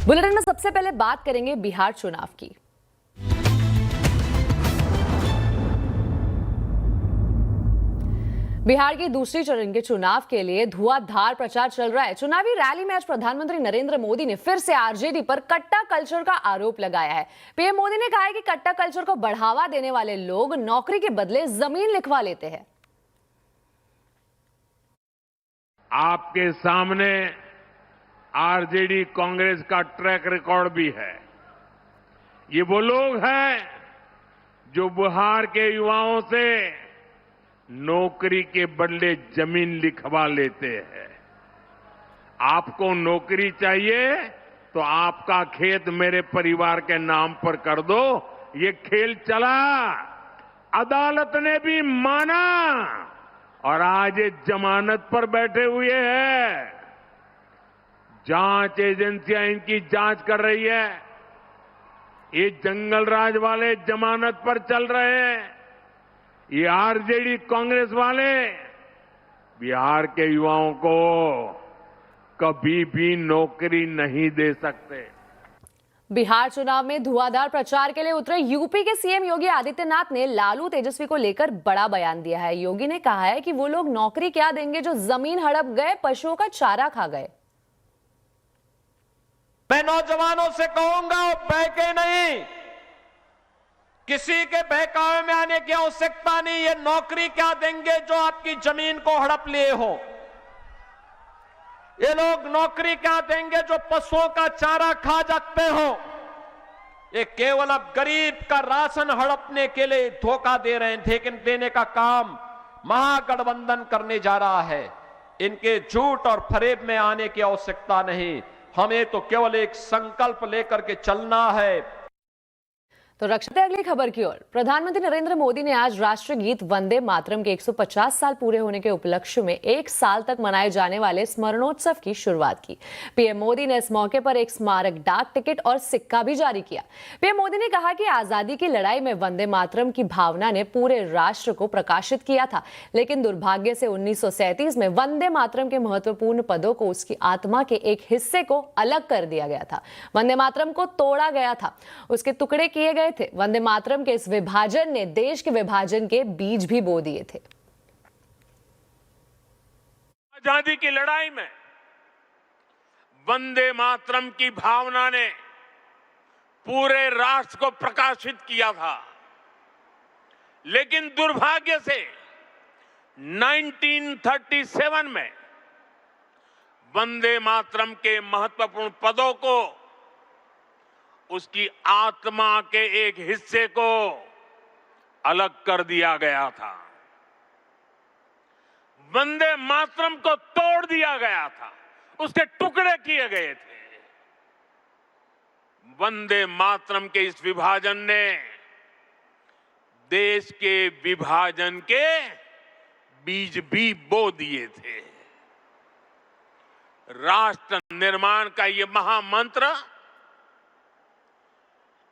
Bulletin में सबसे पहले बात करेंगे बिहार चुनाव की। बिहार के दूसरे चरण के चुनाव के लिए धुआंधार प्रचार चल रहा है। चुनावी रैली में आज प्रधानमंत्री नरेंद्र मोदी ने फिर से आरजेडी पर कट्टा कल्चर का आरोप लगाया है। पीएम मोदी ने कहा है कि कट्टा कल्चर को बढ़ावा देने वाले लोग नौकरी के बदले जमीन लिखवा लेते हैं। आपके सामने आरजेडी कांग्रेस का ट्रैक रिकॉर्ड भी है। ये वो लोग हैं जो बिहार के युवाओं से नौकरी के बदले जमीन लिखवा लेते हैं। आपको नौकरी चाहिए तो आपका खेत मेरे परिवार के नाम पर कर दो। ये खेल चला, अदालत ने भी माना और आज ये जमानत पर बैठे हुए हैं। जांच एजेंसियां इनकी जांच कर रही है। ये जंगल राज वाले जमानत पर चल रहे हैं। ये आरजेडी कांग्रेस वाले बिहार के युवाओं को कभी भी नौकरी नहीं दे सकते। बिहार चुनाव में धुआंधार प्रचार के लिए उतरे यूपी के सीएम योगी आदित्यनाथ ने लालू तेजस्वी को लेकर बड़ा बयान दिया है। योगी ने कहा है कि वो लोग नौकरी क्या देंगे जो जमीन हड़प गए, पशुओं का चारा खा गए। मैं नौजवानों से कहूंगा, बहके नहीं, किसी के बहकावे में आने की आवश्यकता नहीं। ये नौकरी क्या देंगे जो आपकी जमीन को हड़प लिए हो। ये लोग नौकरी क्या देंगे जो पशुओं का चारा खा सकते हो। ये केवल अब गरीब का राशन हड़पने के लिए धोखा दे रहे हैं, लेकिन देने का काम महागठबंधन करने जा रहा है। इनके झूठ और फरेब में आने की आवश्यकता नहीं। हमें तो केवल एक संकल्प लेकर के चलना है। तो रक्षित अगली खबर की ओर। प्रधानमंत्री नरेंद्र मोदी ने आज राष्ट्रीय गीत वंदे मातरम के 150 साल पूरे होने के उपलक्ष्य में एक साल तक मनाए जाने वाले स्मरणोत्सव की शुरुआत की। पीएम मोदी ने इस मौके पर एक स्मारक डाक टिकट और सिक्का भी जारी किया। पीएम मोदी ने कहा कि आजादी की लड़ाई में वंदे मातरम की भावना ने पूरे राष्ट्र को प्रकाशित किया था, लेकिन दुर्भाग्य से 1937 में वंदे मातरम के महत्वपूर्ण पदों को उसकी आत्मा के एक हिस्से को अलग कर दिया गया था। वंदे मातरम को तोड़ा गया था, उसके टुकड़े किए गए थे। वंदे मातरम के इस विभाजन ने देश के विभाजन के बीज भी बो दिए थे। आजादी की लड़ाई में वंदे मातरम की भावना ने पूरे राष्ट्र को प्रकाशित किया था, लेकिन दुर्भाग्य से 1937 में वंदे मातरम के महत्वपूर्ण पदों को उसकी आत्मा के एक हिस्से को अलग कर दिया गया था। वंदे मातरम को तोड़ दिया गया था, उसके टुकड़े किए गए थे। वंदे मातरम के इस विभाजन ने देश के विभाजन के बीज भी बो दिए थे। राष्ट्र निर्माण का ये महामंत्र,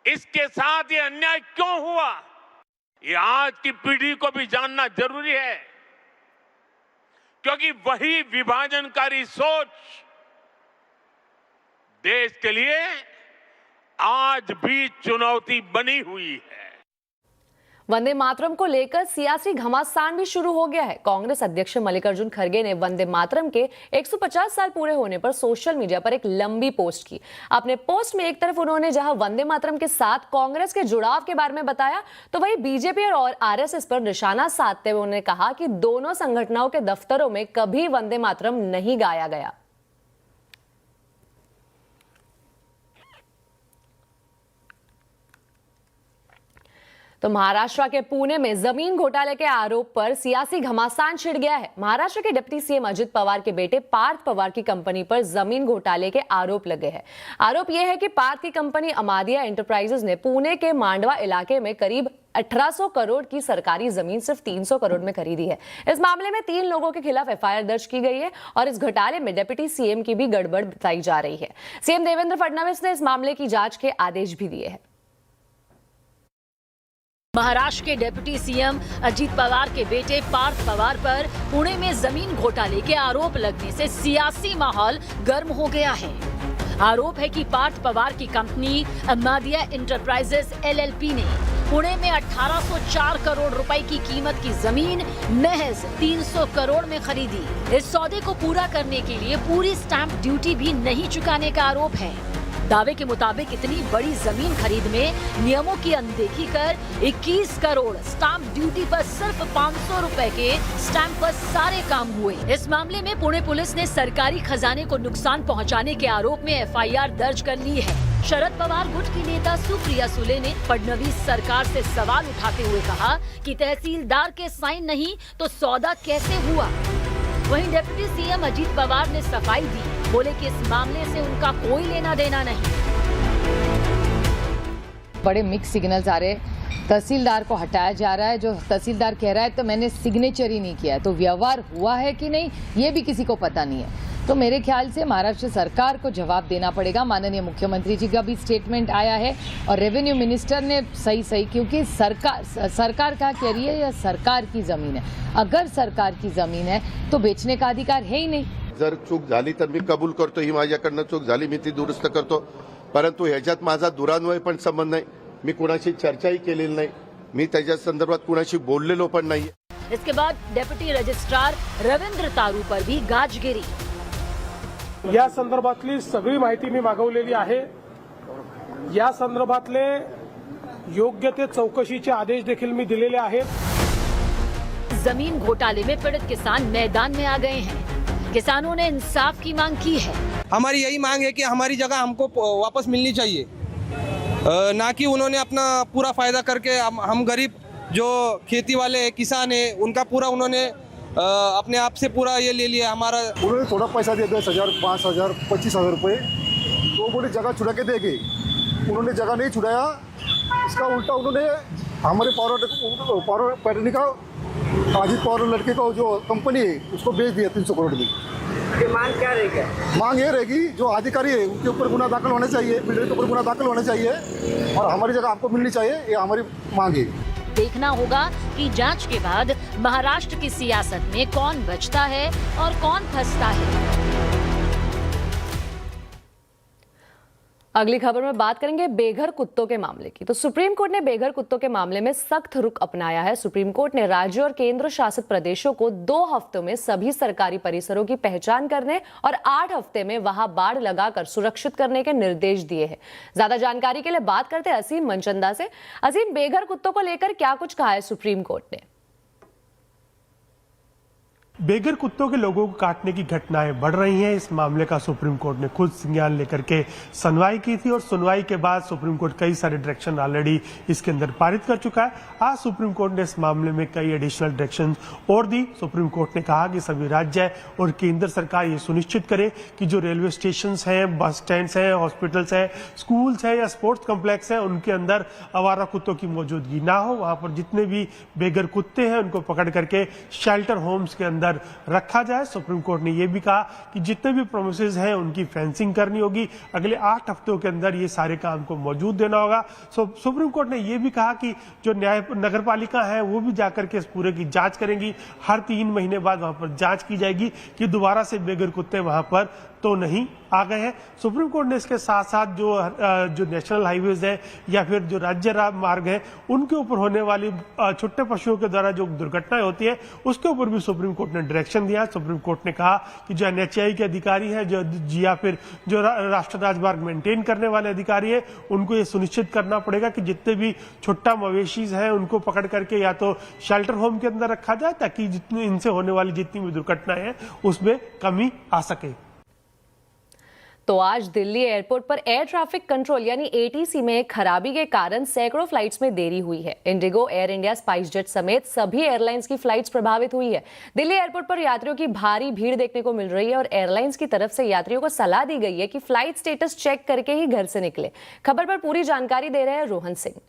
इसके साथ ये अन्याय क्यों हुआ, ये आज की पीढ़ी को भी जानना जरूरी है, क्योंकि वही विभाजनकारी सोच देश के लिए आज भी चुनौती बनी हुई है। वंदे मातरम को लेकर सियासी घमासान भी शुरू हो गया है। कांग्रेस अध्यक्ष मल्लिकार्जुन खड़गे ने वंदे मातरम के 150 साल पूरे होने पर सोशल मीडिया पर एक लंबी पोस्ट की। अपने पोस्ट में एक तरफ उन्होंने जहां वंदे मातरम के साथ कांग्रेस के जुड़ाव के बारे में बताया, तो वहीं बीजेपी और आरएसएस पर निशाना साधते हुए उन्होंने कहा कि दोनों संगठनों के दफ्तरों में कभी वंदे मातरम नहीं गाया गया। तो महाराष्ट्र के पुणे में जमीन घोटाले के आरोप पर सियासी घमासान छिड़ गया है। महाराष्ट्र के डिप्टी सीएम अजित पवार के बेटे पार्थ पवार की कंपनी पर जमीन घोटाले के आरोप लगे हैं। आरोप यह है कि पार्थ की कंपनी अमादिया एंटरप्राइजेज ने पुणे के मांडवा इलाके में करीब 1800 करोड़ की सरकारी जमीन सिर्फ 300 करोड़ में खरीदी है। इस मामले में 3 लोगों के खिलाफ एफआईआर दर्ज की गई है और इस घोटाले में डिप्टी सीएम की भी गड़बड़ बताई जा रही है। सीएम देवेंद्र फडणवीस ने इस मामले की जांच के आदेश भी दिए हैं। महाराष्ट्र के डिप्टी सीएम अजित पवार के बेटे पार्थ पवार पर पुणे में जमीन घोटाले के आरोप लगने से सियासी माहौल गर्म हो गया है। आरोप है कि पार्थ पवार की कंपनी अम्मादिया इंटरप्राइजेस LLP ने पुणे में 1804 करोड़ रुपए की कीमत की जमीन महज 300 करोड़ में खरीदी। इस सौदे को पूरा करने के लिए पूरी स्टैंप ड्यूटी भी नहीं चुकाने का आरोप है। दावे के मुताबिक इतनी बड़ी जमीन खरीद में नियमों की अनदेखी कर 21 करोड़ स्टैंप ड्यूटी पर सिर्फ 500 रुपए के स्टैंप पर सारे काम हुए। इस मामले में पुणे पुलिस ने सरकारी खजाने को नुकसान पहुंचाने के आरोप में FIR दर्ज कर ली है। शरद पवार गुट की नेता सुप्रिया सुले ने फडणवीस सरकार से सवाल उठाते हुए कहा कि तहसीलदार के साइन नहीं तो सौदा कैसे हुआ। वहीं डिप्टी CM अजीत पवार ने सफाई दी, बोले कि इस मामले से उनका कोई लेना देना नहीं। बड़े मिक्स सिग्नल्स आ रहे, तहसीलदार को हटाया जा रहा है। जो तहसीलदार कह रहा है तो मैंने सिग्नेचर ही नहीं किया है, तो व्यवहार हुआ है कि नहीं ये भी किसी को पता नहीं है। तो मेरे ख्याल से महाराष्ट्र सरकार को जवाब देना पड़ेगा। माननीय मुख्यमंत्री जी का भी स्टेटमेंट आया है और रेवेन्यू मिनिस्टर ने सही क्योंकि सरकार क्या कह रही है, यह सरकार की जमीन है। अगर सरकार की जमीन है तो बेचने का अधिकार है ही नहीं। जर चूक झाली तर मी कबूल करतो, ही माझ्याकडनं चूक झाली, मी ती दुरुस्त करतो। परंतु ह्याच्यात माझा दुरान्वय पण संबंध नाही, मी कुणाशी चर्चाही केलेली नाही, मी त्याच्या संदर्भात कुणाशी बोललेलो पण नाही। इसके बाद डेप्युटी रजिस्ट्रार रवींद्र तारू पर भी गाज गिरी। या संदर्भातली सगळी माहिती मी मागवलेली आहे। या संदर्भातले योग्य ते चौकशीचे आदेश देखील मी दिलेले आहेत। जमीन घोटाले में पीड़ित किसान मैदान में आ गए हैं। किसानों ने इंसाफ की मांग की है। हमारी यही मांग है कि हमारी जगह हमको वापस मिलनी चाहिए, ना कि उन्होंने अपना पूरा फायदा करके हम गरीब जो खेती वाले किसान है उनका पूरा उन्होंने अपने आप से पूरा ये ले लिया। हमारा उन्होंने थोड़ा पैसा दिया, 10,000, 5,000, 25,000 रुपए, तो बोले जगह छुड़ा के देंगे। उन्होंने जगह नहीं छुड़ाया, इसका उल्टा उन्होंने हमारे पावर पैटर्नी का अजीत पवार लड़के का जो कंपनी है उसको बेच दिया 300 करोड़ में। मांग क्या रहेगी? मांग ये रहेगी जो अधिकारी है उनके ऊपर गुना दाखिल होना चाहिए, बिल्डर के ऊपर गुना दाखिल होना चाहिए और हमारी जगह आपको मिलनी चाहिए, ये हमारी मांग है। देखना होगा कि जांच के बाद महाराष्ट्र की सियासत में कौन बचता है और कौन फंसता है। अगली खबर में बात करेंगे बेघर कुत्तों के मामले की। तो सुप्रीम कोर्ट ने बेघर कुत्तों के मामले में सख्त रुख अपनाया है। सुप्रीम कोर्ट ने राज्यों और केंद्र शासित प्रदेशों को 2 हफ्तों में सभी सरकारी परिसरों की पहचान करने और 8 हफ्ते में वहां बाड़ लगाकर सुरक्षित करने के निर्देश दिए हैं। ज्यादा जानकारी के लिए बात करते हैं असीम मनचंदा से। असीम, बेघर कुत्तों को लेकर क्या कुछ कहा है सुप्रीम कोर्ट ने? बेघर कुत्तों के लोगों को काटने की घटनाएं बढ़ रही हैं। इस मामले का सुप्रीम कोर्ट ने खुद संज्ञान लेकर के सुनवाई की थी और सुनवाई के बाद सुप्रीम कोर्ट कई सारे डायरेक्शन ऑलरेडी इसके अंदर पारित कर चुका है। आज सुप्रीम कोर्ट ने इस मामले में कई एडिशनल डायरेक्शन और दी। सुप्रीम कोर्ट ने कहा कि सभी राज्य और केंद्र सरकार ये सुनिश्चित करे कि जो रेलवे स्टेशन हैं, बस स्टैंड हैं, हॉस्पिटल्स हैं, स्कूल्स हैं या स्पोर्ट्स कॉम्प्लेक्स हैं, उनके अंदर आवारा कुत्तों की मौजूदगी ना हो। वहां पर जितने भी बेघर कुत्ते हैं उनको पकड़ करके शेल्टर होम्स के अंदर रखा जाए। सुप्रीम कोर्ट ने यह भी कहा कि जितने भी प्रोमिसेस हैं उनकी फेंसिंग करनी होगी। अगले 8 हफ्तों के अंदर ये सारे काम को मौजूद देना होगा। सुप्रीम कोर्ट ने यह भी कहा कि जो नगर पालिका है वो भी जाकर के इस पूरे की जांच करेंगी। हर 3 महीने बाद वहां पर जांच की जाएगी कि दोबारा से बेघर कुत्ते वहां पर तो नहीं आ गए हैं। सुप्रीम कोर्ट ने इसके साथ साथ जो नेशनल हाईवेज है या फिर जो राज्य मार्ग है उनके ऊपर होने वाली छोटे पशुओं के द्वारा जो दुर्घटनाएं होती है उसके ऊपर भी सुप्रीम कोर्ट ने डायरेक्शन दिया। सुप्रीम कोर्ट ने कहा कि जो NHAI के अधिकारी है या फिर जो राष्ट्रीय राजमार्ग मेंटेन करने वाले अधिकारी है उनको ये सुनिश्चित करना पड़ेगा कि जितने भी छोटा मवेशी है उनको पकड़ करके या तो शेल्टर होम के अंदर रखा जाए ताकि जितनी इनसे होने वाली जितनी भी दुर्घटनाएं हैं उसमें कमी आ सके। तो आज दिल्ली एयरपोर्ट पर एयर ट्रैफिक कंट्रोल यानी ATC में एक खराबी के कारण सैकड़ों फ्लाइट्स में देरी हुई है। Indigo, air India, spice jet समेत सभी एयरलाइंस की फ्लाइट्स प्रभावित हुई है। दिल्ली एयरपोर्ट पर यात्रियों की भारी भीड़ देखने को मिल रही है और एयरलाइंस की तरफ से यात्रियों को सलाह दी गई है कि फ्लाइट स्टेटस चेक करके ही घर से निकले। खबर पर पूरी जानकारी दे रहे हैं रोहन सिंह।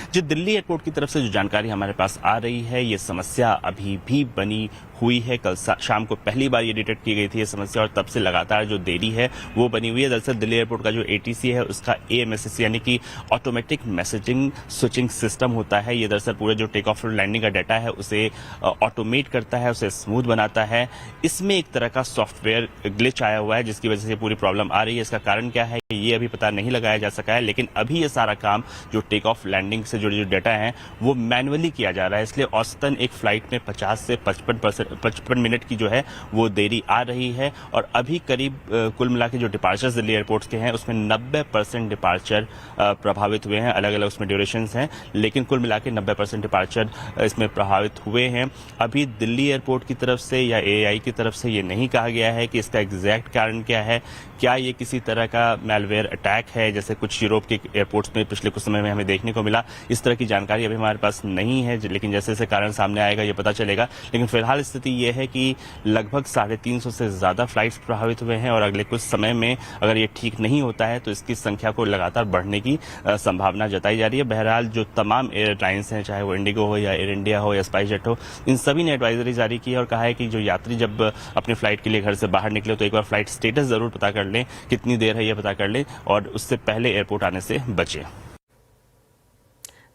जो दिल्ली एयरपोर्ट की तरफ से जो जानकारी हमारे पास आ रही है, ये समस्या अभी भी बनी हुई है। कल शाम को पहली बार ये डिटेक्ट की गई थी ये समस्या और तब से लगातार जो देरी है वो बनी हुई है। दरअसल दिल्ली एयरपोर्ट का जो ATC है उसका AMSS यानी कि ऑटोमेटिक मैसेजिंग स्विचिंग सिस्टम होता है। ये दरअसल पूरे जो टेक ऑफ और लैंडिंग का डाटा है उसे ऑटोमेट करता है, उसे स्मूथ बनाता है। इसमें एक तरह का सॉफ्टवेयर ग्लिच आया हुआ है जिसकी वजह से पूरी प्रॉब्लम आ रही है। इसका कारण क्या है ये अभी पता नहीं लगाया जा सका है, लेकिन अभी ये सारा काम जो टेक ऑफ लैंडिंग से जुड़े जो डाटा है वो मैनुअली किया जा रहा है। इसलिए औसतन एक फ्लाइट में 50 से 55 मिनट की जो है वो देरी आ रही है। और अभी करीब कुल मिला के जो डिपार्चर्स दिल्ली एयरपोर्ट के हैं उसमें 90% डिपार्चर प्रभावित हुए हैं। अलग अलग उसमें ड्यूरेशंस हैं, लेकिन कुल मिला के 90% डिपार्चर इसमें प्रभावित हुए हैं। अभी दिल्ली एयरपोर्ट की तरफ से या AAI की तरफ से ये नहीं कहा गया है कि इसका एग्जैक्ट कारण क्या है। क्या ये किसी तरह का मैलवेयर अटैक है जैसे कुछ यूरोप के एयरपोर्ट्स में पिछले कुछ समय में हमें देखने को मिला। इस तरह की जानकारी अभी हमारे पास नहीं है, लेकिन जैसे जैसे कारण सामने आएगा ये पता चलेगा। लेकिन फिलहाल स्थिति ये है कि लगभग 350 से ज्यादा फ्लाइट्स प्रभावित हुए हैं और अगले कुछ समय में अगर ये ठीक नहीं होता है तो इसकी संख्या को लगातार बढ़ने की संभावना जताई जा रही है। बहरहाल जो तमाम एयरलाइंस हैं, चाहे वो इंडिगो हो या एयर इंडिया हो या स्पाइसजेट हो, इन सभी ने एडवाइजरी जारी की है और कहा है कि जो यात्री जब अपने फ्लाइट के लिए घर से बाहर निकले तो एक बार फ्लाइट स्टेटस जरूर पता कर लें, कितनी देर है ये पता कर लें और उससे पहले एयरपोर्ट आने से बचें।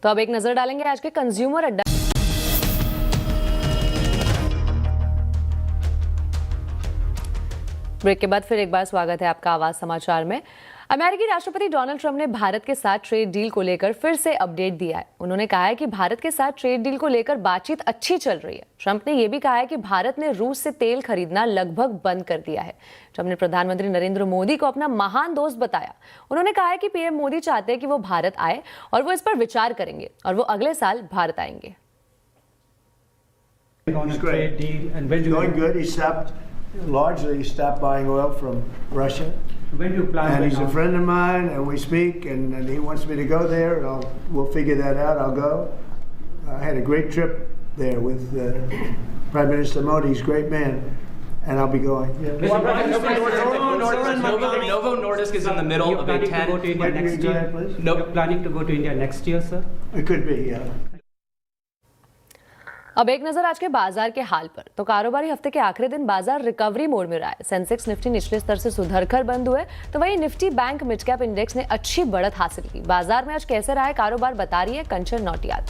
तो अब एक नजर डालेंगे आज के कंज्यूमर अड्डा। ब्रेक के बाद फिर एक बार स्वागत है आपका आवाज समाचार में। अमेरिकी राष्ट्रपति डोनाल्ड ट्रंप ने भारत के साथ ट्रेड डील को लेकर फिर से अपडेट दिया है। उन्होंने कहा है कि भारत के साथ ट्रेड डील को लेकर बातचीत अच्छी चल रही है। ट्रंप ने यह भी कहा है कि भारत ने रूस से तेल खरीदना लगभग बंद कर दिया है। ट्रंप ने प्रधानमंत्री नरेंद्र मोदी को अपना महान दोस्त बताया। उन्होंने कहा है कि पीएम मोदी चाहते हैं कि वो भारत आए और वो इस पर विचार करेंगे और वो अगले साल भारत आएंगे। Largely stopped buying oil from Russia. When do you plan? And he's a friend of mine, and we speak, and he wants me to go there. We'll figure that out. I'll go. I had a great trip there with Prime Minister Modi. He's a great man, and I'll be going. Novo Nordisk is in the middle of a 10. You're planning to go to India next year, sir? It could be, yeah. अब एक नजर आज के बाजार के हाल पर। तो कारोबारी हफ्ते के आखिरी दिन बाजार रिकवरी मोड में रहा है। सेंसेक्स निफ्टी निचले स्तर से सुधरकर बंद हुए, तो वहीं Nifty bank mid cap index ने अच्छी बढ़त हासिल की। बाजार में आज कैसे रहा है कारोबार, बता रही है कंचन नौटियाल।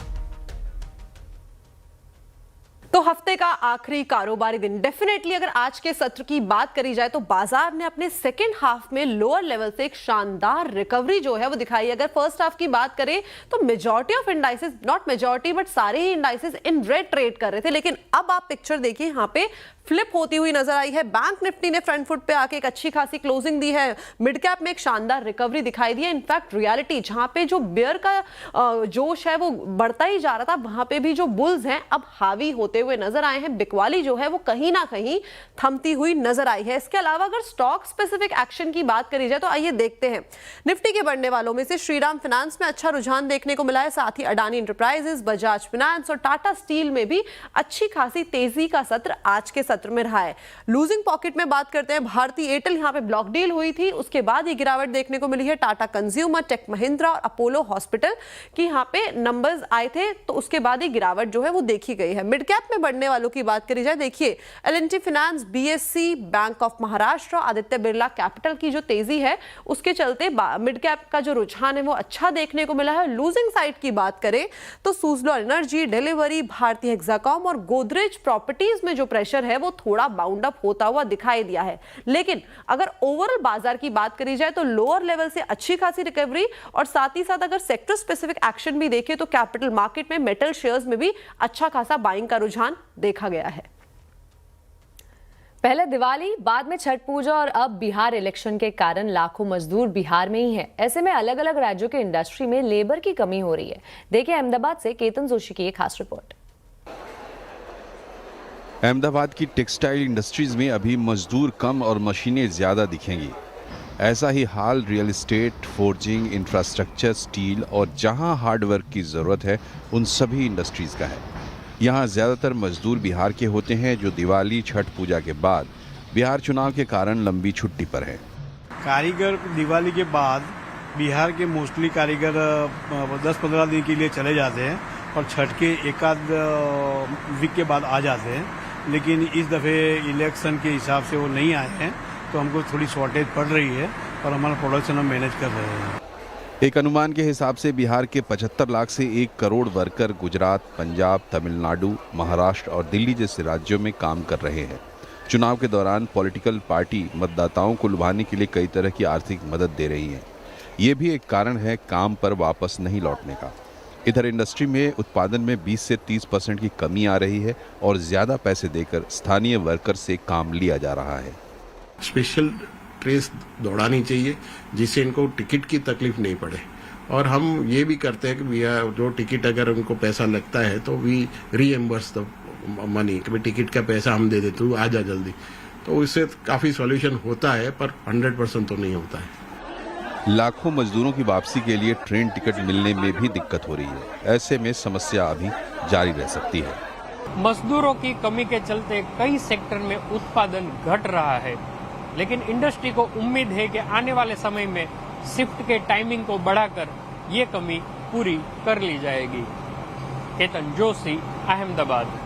तो हफ्ते का आखिरी कारोबारी दिन, डेफिनेटली अगर आज के सत्र की बात करी जाए तो बाजार ने अपने सेकेंड हाफ में लोअर लेवल से एक शानदार रिकवरी जो है वो दिखाई। अगर फर्स्ट हाफ की बात करें तो majority of indices, not majority but सारे ही इंडाइसेस इन रेड ट्रेड कर रहे थे, लेकिन अब आप पिक्चर देखिए यहाँ पे फ्लिप होती हुई नजर आई है। बैंक निफ्टी ने फ्रंट फुट पे आके एक अच्छी खासी क्लोजिंग दी है। मिड कैप में एक शानदार रिकवरी दिखाई दी है। इनफैक्ट रियलिटी जहां पे जो बेयर का जोश है वो बढ़ता ही जा रहा था, वहां पे भी जो बुल्स हैं अब हावी होते हुए नजर आए हैं। बिकवाली जो है वो कहीं ना कहीं थमती हुई नजर आई है। इसके अलावा अगर स्टॉक स्पेसिफिक एक्शन की बात करी जाए तो आइए देखते हैं। निफ्टी के बढ़ने वालों में से श्रीराम फाइनेंस में अच्छा रुझान देखने को मिला है, साथ ही अडानी एंटरप्राइजेस, बजाज फाइनेंस और टाटा स्टील में भी अच्छी खासी तेजी का सत्र आज के सत्र में रहा है। लूजिंग पॉकेट में बात करते हैं, भारतीय एयरटेल यहां पे ब्लॉक डील हुई थी, उसके बाद ये गिरावट देखने को मिली है। टाटा कंज्यूमर, टेक महिंद्रा और अपोलो हॉस्पिटल की यहां पे नंबर्स आए थे, तो उसके बाद ये गिरावट जो है वो देखी गई है। मिड कैप में बढ़ने वालों की बात करी जाए, देखिए L&T finance, BSc, bank of Maharashtra, Aditya Birla capital की जो तेजी है उसके चलते मिड कैप का जो रुझान है वो अच्छा देखने को मिला है। लूजिंग साइड की बात करें तो सूजलॉ एनर्जी, डिलीवरी, भारतीय हेक्साकॉम और गोदरेज प्रॉपर्टीज में जो प्रेशर है वो थोड़ा बाउंड अप होता हुआ दिखाई दिया है। लेकिन अगर ओवरऑल बाजार की बात करी जाए तो लोअर लेवल से अच्छी खासी रिकवरी और साथ ही साथ अगर सेक्टर स्पेसिफिक एक्शन भी देखें तो कैपिटल मार्केट में मेटल शेयर्स में भी अच्छा खासा बाइंग का रुझान देखा गया है। पहले दिवाली, बाद में छठ पूजा और अब बिहार इलेक्शन के कारण लाखों मजदूर बिहार में ही हैं। ऐसे में अलग अलग राज्यों के इंडस्ट्री में लेबर की कमी हो रही है। देखिए अहमदाबाद से केतन जोशी की एक खास रिपोर्ट। अहमदाबाद की टेक्सटाइल इंडस्ट्रीज में अभी मजदूर कम और मशीनें ज़्यादा दिखेंगी। ऐसा ही हाल real estate, forging, infrastructure, steel और जहां हार्डवर्क की ज़रूरत है उन सभी इंडस्ट्रीज़ का है। यहाँ ज़्यादातर मजदूर बिहार के होते हैं जो दिवाली, छठ पूजा के बाद बिहार चुनाव के कारण लंबी छुट्टी पर हैं। कारीगर दिवाली के बाद बिहार के मोस्टली कारीगर 10-15 दिन के लिए चले जाते हैं और छठ के एक आध वीक के बाद आ जाते हैं। लेकिन इस दफ़े इलेक्शन के हिसाब से वो नहीं आए हैं, तो हमको थोड़ी शॉर्टेज पड़ रही है और हमारा प्रोडक्शन हम मैनेज कर रहे हैं। एक अनुमान के हिसाब से बिहार के 75 लाख से 1 करोड़ वर्कर गुजरात, पंजाब, तमिलनाडु, महाराष्ट्र और दिल्ली जैसे राज्यों में काम कर रहे हैं। चुनाव के दौरान पॉलिटिकल पार्टी मतदाताओं को लुभाने के लिए कई तरह की आर्थिक मदद दे रही हैं। ये भी एक कारण है काम पर वापस नहीं लौटने का। इधर इंडस्ट्री में उत्पादन में 20 से 30% की कमी आ रही है और ज्यादा पैसे देकर स्थानीय वर्कर से काम लिया जा रहा है। स्पेशल ट्रेस दौड़ानी चाहिए जिससे इनको टिकट की तकलीफ नहीं पड़े, और हम ये भी करते हैं कि भैया जो टिकट अगर उनको पैसा लगता है तो वी रीएम्बर्स द मनी, कि टिकट का पैसा हम दे देते, तू आ जा जल्दी। तो इससे काफी सॉल्यूशन होता है, पर 100% तो नहीं होता है। लाखों मजदूरों की वापसी के लिए ट्रेन टिकट मिलने में भी दिक्कत हो रही है। ऐसे में समस्या अभी जारी रह सकती है। मजदूरों की कमी के चलते कई सेक्टर में उत्पादन घट रहा है, लेकिन इंडस्ट्री को उम्मीद है कि आने वाले समय में शिफ्ट के टाइमिंग को बढ़ाकर ये कमी पूरी कर ली जाएगी। केतन जोशी, अहमदाबाद।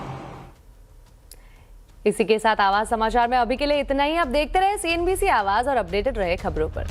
इसी के साथ आवाज समाचार में अभी के लिए इतना ही। आप देखते रहे CNBC आवाज और अपडेटेड रहे खबरों पर।